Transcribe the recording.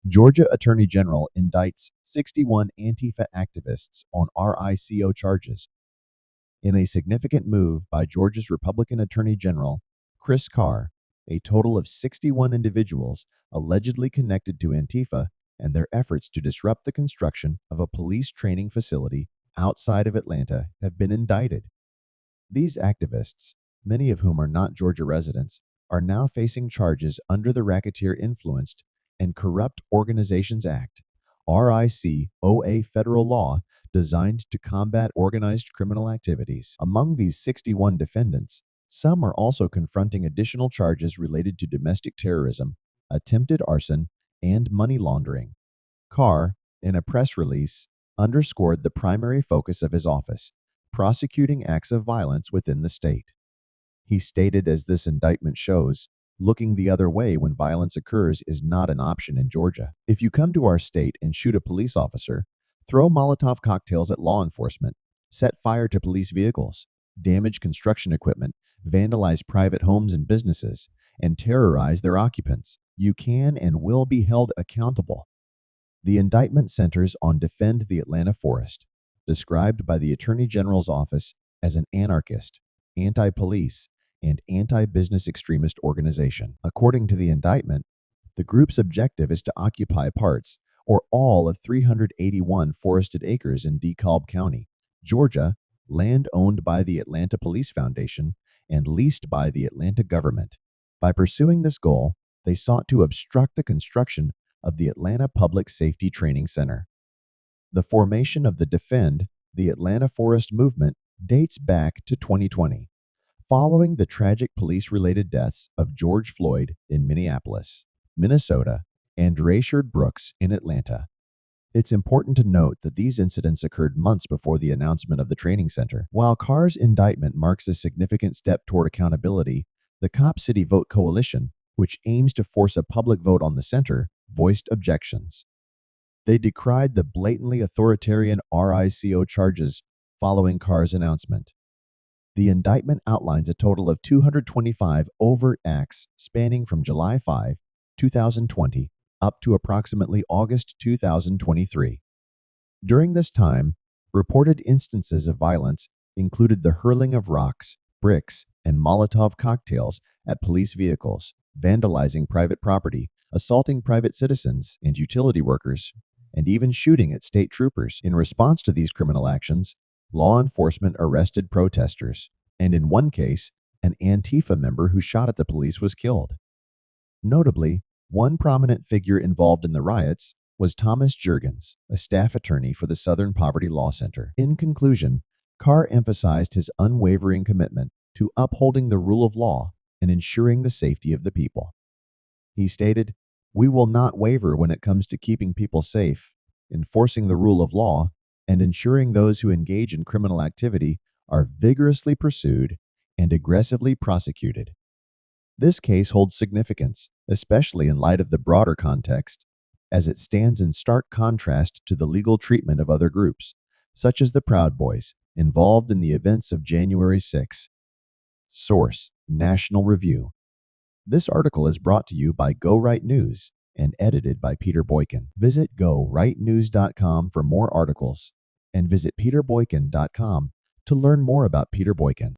Georgia Attorney General indicts 61 Antifa activists on RICO charges. In a significant move by Georgia's Republican Attorney General, Chris Carr, a total of 61 individuals allegedly connected to Antifa and their efforts to disrupt the construction of a police training facility outside of Atlanta have been indicted. These activists, many of whom are not Georgia residents, are now facing charges under the Racketeer-Influenced and Corrupt Organizations Act, RICO, federal law designed to combat organized criminal activities. Among these 61 defendants, some are also confronting additional charges related to domestic terrorism, attempted arson, and money laundering. Carr, in a press release, underscored the primary focus of his office: prosecuting acts of violence within the state. He stated, as this indictment shows, looking the other way when violence occurs is not an option in Georgia. If you come to our state and shoot a police officer, throw Molotov cocktails at law enforcement, set fire to police vehicles, damage construction equipment, vandalize private homes and businesses, and terrorize their occupants, you can and will be held accountable. The indictment centers on Defend the Atlanta Forest, described by the Attorney General's office as an anarchist, anti-police, and anti-business extremist organization. According to the indictment, the group's objective is to occupy parts or all of 381 forested acres in DeKalb County, Georgia, land owned by the Atlanta Police Foundation and leased by the Atlanta government. By pursuing this goal, they sought to obstruct the construction of the Atlanta Public Safety Training Center. The formation of the Defend the Atlanta Forest movement dates back to 2020, following the tragic police-related deaths of George Floyd in Minneapolis, Minnesota, and Rayshard Brooks in Atlanta. It's important to note that these incidents occurred months before the announcement of the training center. While Carr's indictment marks a significant step toward accountability, the Cop City Vote Coalition, which aims to force a public vote on the center, voiced objections. They decried the blatantly authoritarian RICO charges following Carr's announcement. The indictment outlines a total of 225 overt acts spanning from July 5, 2020, up to approximately August 2023. During this time, reported instances of violence included the hurling of rocks, bricks, and Molotov cocktails at police vehicles, vandalizing private property, assaulting private citizens and utility workers, and even shooting at state troopers. In response to these criminal actions, law enforcement arrested protesters, and in one case, an Antifa member who shot at the police was killed. Notably, one prominent figure involved in the riots was Thomas Juergens, a staff attorney for the Southern Poverty Law Center. In conclusion, Carr emphasized his unwavering commitment to upholding the rule of law and ensuring the safety of the people. He stated, "We will not waver when it comes to keeping people safe, enforcing the rule of law, and ensuring those who engage in criminal activity are vigorously pursued and aggressively prosecuted." This case holds significance, especially in light of the broader context, as it stands in stark contrast to the legal treatment of other groups, such as the Proud Boys, involved in the events of January 6. Source: National Review. This article is brought to you by Go Right News and edited by Peter Boykin. Visit gorightnews.com for more articles and visit peterboykin.com to learn more about Peter Boykin.